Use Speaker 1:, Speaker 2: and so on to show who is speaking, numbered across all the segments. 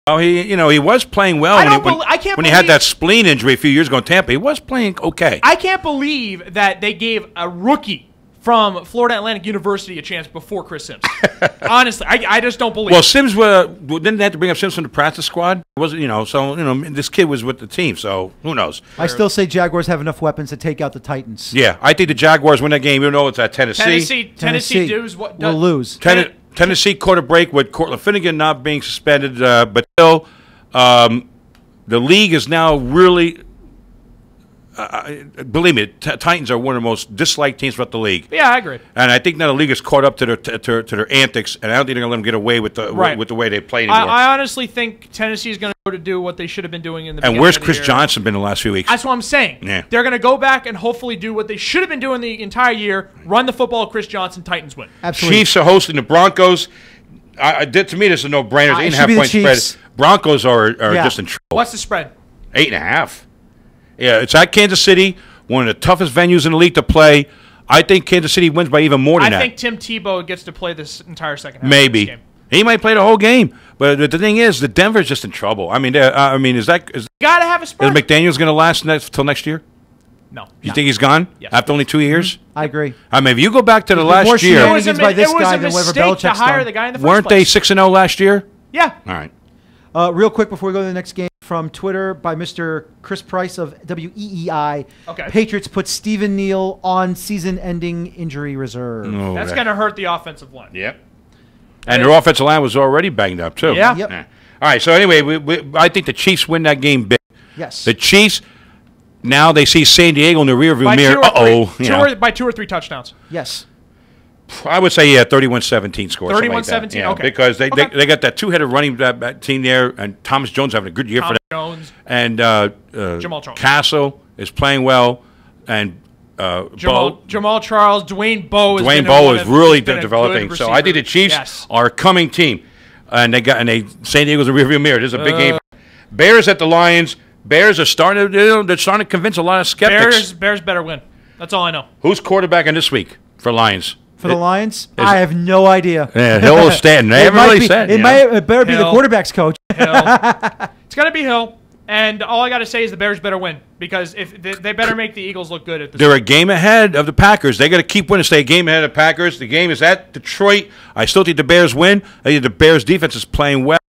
Speaker 1: Oh, he was playing well when he had that spleen injury a few years ago in Tampa. He was playing okay.
Speaker 2: I can't believe that they gave a rookie from Florida Atlantic University a chance before Chris Sims. Honestly, I just don't believe.
Speaker 1: Well, Sims didn't they have to bring up Sims from the practice squad. This kid was with the team, so who knows?
Speaker 3: I still say Jaguars have enough weapons to take out the Titans.
Speaker 1: Yeah, I think the Jaguars win that game, even though it's at Tennessee.
Speaker 3: Tennessee will lose.
Speaker 1: Tennessee caught a break with Cortland Finnegan not being suspended, but still, the league is now really. Believe me, Titans are one of the most disliked teams throughout the league.
Speaker 2: Yeah, I agree.
Speaker 1: And I think now the league is caught up to their antics, and I don't think they're going to let them get away with the way they play anymore.
Speaker 2: I honestly think Tennessee is going to go to do what they should have been doing in the beginning.
Speaker 1: And where's
Speaker 2: of the
Speaker 1: Chris
Speaker 2: year.
Speaker 1: Johnson been the last few weeks?
Speaker 2: That's what I'm saying.
Speaker 1: Yeah.
Speaker 2: They're going to go back and hopefully do what they should have been doing the entire year, run the football, Chris Johnson, Titans win.
Speaker 3: Absolutely.
Speaker 1: Chiefs are hosting the Broncos. To me, this is a no-brainer. 8.5-point spread. Broncos are just in trouble.
Speaker 2: What's the spread?
Speaker 1: 8.5. Yeah, it's at Kansas City, one of the toughest venues in the league to play. I think Kansas City wins by even more than that.
Speaker 2: I think Tim Tebow gets to play this entire second half.
Speaker 1: Maybe.
Speaker 2: Of this game.
Speaker 1: He might play the whole game. But the thing is, the Denver's just in trouble. I mean, is
Speaker 2: gotta have a spread.
Speaker 1: Is McDaniels going to last till next year?
Speaker 2: No.
Speaker 1: You think he's gone after only 2 years?
Speaker 3: I agree.
Speaker 1: I mean, if you go back to the last year,
Speaker 2: it was a mistake to hire the guy in the first
Speaker 1: weren't they 6-0 last year?
Speaker 2: Yeah.
Speaker 1: All right.
Speaker 3: Real quick before we go to the next game, from Twitter by Mr. Chris Price of WEEI.
Speaker 2: Okay.
Speaker 3: Patriots put Stephen Neal on season-ending injury reserve.
Speaker 1: Oh,
Speaker 2: that's going to hurt the offensive line.
Speaker 1: Yep. And their offensive line was already banged up, too.
Speaker 2: Yeah.
Speaker 3: Yep.
Speaker 1: All right, so anyway, I think the Chiefs win that game big.
Speaker 3: Yes.
Speaker 1: The Chiefs, now they see San Diego in the rearview mirror.
Speaker 2: By 2 or 3 touchdowns.
Speaker 3: Yes.
Speaker 1: I would say, 31-17 score.
Speaker 2: 31-17, okay.
Speaker 1: Because they got that two-headed running team there, and Thomas Jones having a good year for them.
Speaker 2: Jones.
Speaker 1: And
Speaker 2: Jamal Charles.
Speaker 1: Castle is playing well, and
Speaker 2: Jamal Charles, Dwayne Bowe
Speaker 1: is really developing. So I think the Chiefs are a coming team, and San Diego's a rearview mirror. This is a big game. Bears at the Lions. Bears are starting to convince a lot of skeptics.
Speaker 2: Bears better win. That's all I know.
Speaker 1: Who's quarterbacking this week for Lions?
Speaker 3: For the Lions? I have no idea.
Speaker 1: Yeah, Hill or Stanton. They haven't really said.
Speaker 3: It better be the quarterback's coach.
Speaker 2: Hill. It's going to be Hill. And all I got to say is the Bears better win because if they better make the Eagles look good at this.
Speaker 1: They're a game ahead of the Packers. They got to keep winning, stay a game ahead of the Packers. The game is at Detroit. I still think the Bears win. I think the Bears defense is playing well.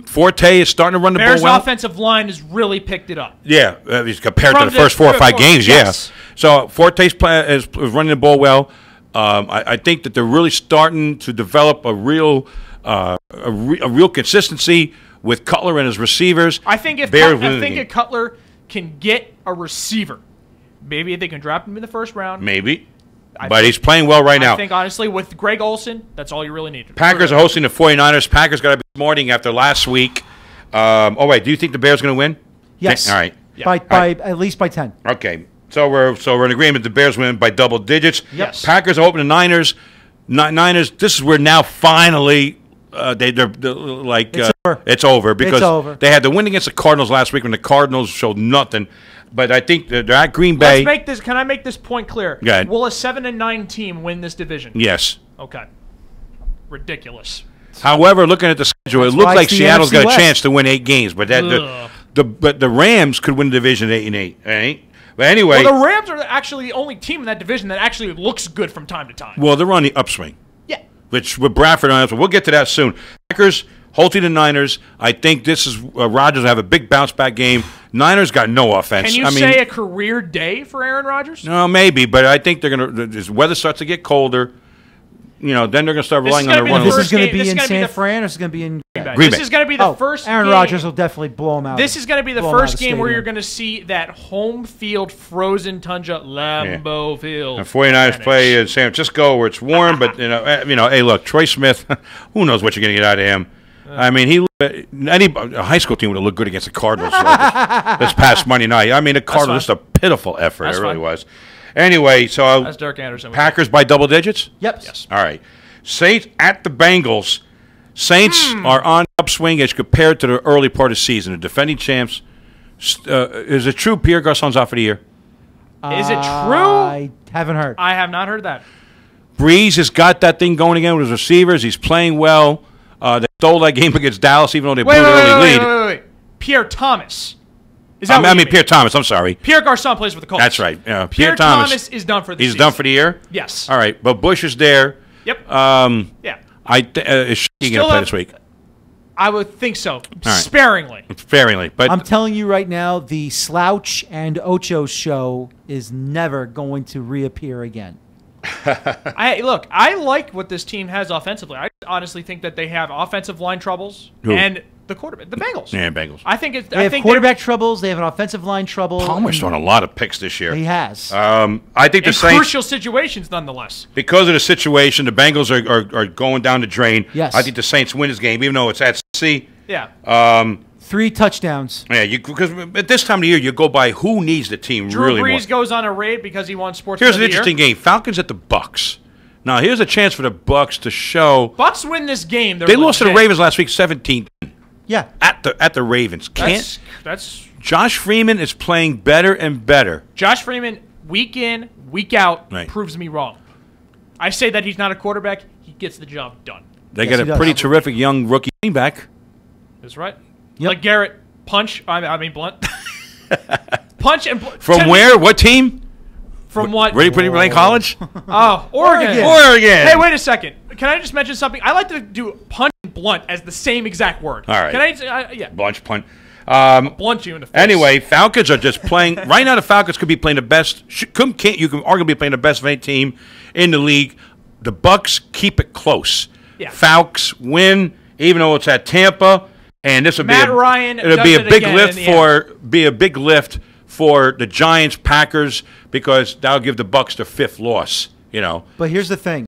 Speaker 1: Forte is starting to run the ball well.
Speaker 2: Bears offensive line has really picked it up.
Speaker 1: Yeah, compared to the first 4 or 5 games,
Speaker 2: yes.
Speaker 1: Yeah. So Forte is running the ball well. I think that they're really starting to develop a real consistency with Cutler and his receivers.
Speaker 2: I think if Cutler can get a receiver, maybe they can drop him in the first round.
Speaker 1: Maybe. But he's playing well right now.
Speaker 2: I think, honestly, with Greg Olsen, that's all you really need.
Speaker 1: Packers are hosting the 49ers. Packers got to be morning after last week. Do you think the Bears are going to win?
Speaker 3: Yes.
Speaker 1: All right.
Speaker 3: By at least by 10.
Speaker 1: Okay. So we're in agreement the Bears win by double digits.
Speaker 2: Yes.
Speaker 1: Packers are hoping the Niners. Niners, this is where now finally they're like it's over because they had to win against the Cardinals last week when the Cardinals showed nothing. But I think they're at Green Bay.
Speaker 2: Can I make this point clear?
Speaker 1: Go ahead.
Speaker 2: Will a 7-9 team win this division?
Speaker 1: Yes.
Speaker 2: Okay. Ridiculous.
Speaker 1: However, looking at the schedule, it looks like Seattle's got a chance to win 8 games, but the Rams could win the division 8-8. Right? But anyway,
Speaker 2: the Rams are actually the only team in that division that actually looks good from time to time.
Speaker 1: Well, they're on the upswing.
Speaker 2: Yeah.
Speaker 1: Which with Bradford on it, we'll get to that soon. Packers holding the Niners. I think this is Rodgers will have a big bounce back game. Niners got no offense.
Speaker 2: Can you say a career day for Aaron Rodgers?
Speaker 1: No, maybe, but I think they're going to. As weather starts to get colder, then they're going to start relying on their run.
Speaker 3: This is going to be in San Fran, or is it going to be in
Speaker 1: Green Bay?
Speaker 2: This is going to be the first.
Speaker 3: Aaron Rodgers will definitely blow him out.
Speaker 2: This is going to be the first game where you're going to see that home field frozen tundra Lambeau Field.
Speaker 1: The 49ers play in San Francisco where it's warm, but hey, look, Troy Smith, who knows what you're going to get out of him? I mean, a high school team would have looked good against the Cardinals this past Monday night. I mean, the Cardinals, just a pitiful effort. It really was. Anyway, so
Speaker 2: that's Dirk Anderson.
Speaker 1: Packers by double digits?
Speaker 3: Yep.
Speaker 2: Yes.
Speaker 1: All right. Saints at the Bengals. Saints are on upswing as compared to the early part of the season. The defending champs. Is it true Pierre Garçon's out for the year?
Speaker 2: Is it true?
Speaker 3: I haven't heard.
Speaker 2: I have not heard that.
Speaker 1: Breeze has got that thing going again with his receivers. He's playing well. They stole that game against Dallas, even though they blew
Speaker 2: Wait,
Speaker 1: an
Speaker 2: wait,
Speaker 1: early
Speaker 2: wait,
Speaker 1: lead.
Speaker 2: wait, wait, wait. Pierre Thomas. Is that what
Speaker 1: I
Speaker 2: you
Speaker 1: mean, Pierre Thomas. I'm sorry.
Speaker 2: Pierre Garçon plays for the Colts.
Speaker 1: That's right. Yeah,
Speaker 2: Pierre Thomas is done for the
Speaker 1: He's
Speaker 2: season.
Speaker 1: done for the year?
Speaker 2: Yes.
Speaker 1: All right. But Bush is there.
Speaker 2: Yep.
Speaker 1: Yeah. Is he going to play
Speaker 2: have-
Speaker 1: this week?
Speaker 2: I would think so.
Speaker 1: right.
Speaker 2: Sparingly.
Speaker 1: Sparingly. But
Speaker 3: I'm telling you right now, the Slouch and Ocho show is never going to reappear again.
Speaker 2: Look, I like what this team has offensively. I honestly think that they have offensive line troubles
Speaker 1: Who?
Speaker 2: and the quarterback, the Bengals.
Speaker 1: Yeah, Bengals.
Speaker 2: I think it's.
Speaker 3: They have quarterback troubles. They have an offensive line trouble.
Speaker 1: Palmer's thrown a lot of picks this year.
Speaker 3: He has.
Speaker 1: I think the
Speaker 2: in
Speaker 1: Saints,
Speaker 2: crucial situations, nonetheless.
Speaker 1: because of the situation, the Bengals are going down the drain.
Speaker 3: Yes.
Speaker 1: I think the Saints win this game, even though it's at C.
Speaker 2: Yeah.
Speaker 3: 3 touchdowns.
Speaker 1: Yeah, because at this time of the year, you go by who needs the team
Speaker 2: Drew
Speaker 1: really
Speaker 2: Brees
Speaker 1: more.
Speaker 2: goes on a raid because he won Sports.
Speaker 1: Here's
Speaker 2: of
Speaker 1: an
Speaker 2: the
Speaker 1: interesting
Speaker 2: year.
Speaker 1: game: Falcons at the Bucks. Now, here's a chance for the Bucks to show
Speaker 2: Bucks win this game.
Speaker 1: they lost to the
Speaker 2: legit.
Speaker 1: Ravens last week, 17
Speaker 3: Yeah.
Speaker 1: at the Ravens.
Speaker 2: That's
Speaker 1: Josh Freeman is playing better and better.
Speaker 2: Josh Freeman. Week in, week out,
Speaker 1: Right.
Speaker 2: proves me wrong. I say that he's not a quarterback. He gets the job done.
Speaker 1: They
Speaker 3: Yes,
Speaker 1: got
Speaker 3: he
Speaker 1: a
Speaker 3: does.
Speaker 1: pretty terrific young rookie running back.
Speaker 2: That's right.
Speaker 3: Yep.
Speaker 2: Like Garrett Punch. I mean Blunt. Punch and
Speaker 1: From where? What team?
Speaker 2: From what?
Speaker 1: Ready Pretty Lane College?
Speaker 2: Oh, Oregon.
Speaker 1: Oregon.
Speaker 2: Hey, wait a second. Can I just mention something? I like to do punch and blunt as the same exact word.
Speaker 1: All right.
Speaker 2: Can I? Yeah.
Speaker 1: Bunch punt.
Speaker 2: Blunt you in the face.
Speaker 1: Anyway, Falcons are just playing. Right now, the Falcons could be playing the best. You can arguably playing the best of any team in the league. The Bucks keep it close.
Speaker 2: Yeah.
Speaker 1: Falcons win, even though it's at Tampa. And this will
Speaker 2: Matt
Speaker 1: be
Speaker 2: Ryan
Speaker 1: it'll
Speaker 2: does
Speaker 1: be a
Speaker 2: it
Speaker 1: big
Speaker 2: again
Speaker 1: lift
Speaker 2: in the
Speaker 1: be a big lift for the Giants, Packers, because that'll give the Bucks their 5th loss. You know.
Speaker 3: But here's the thing.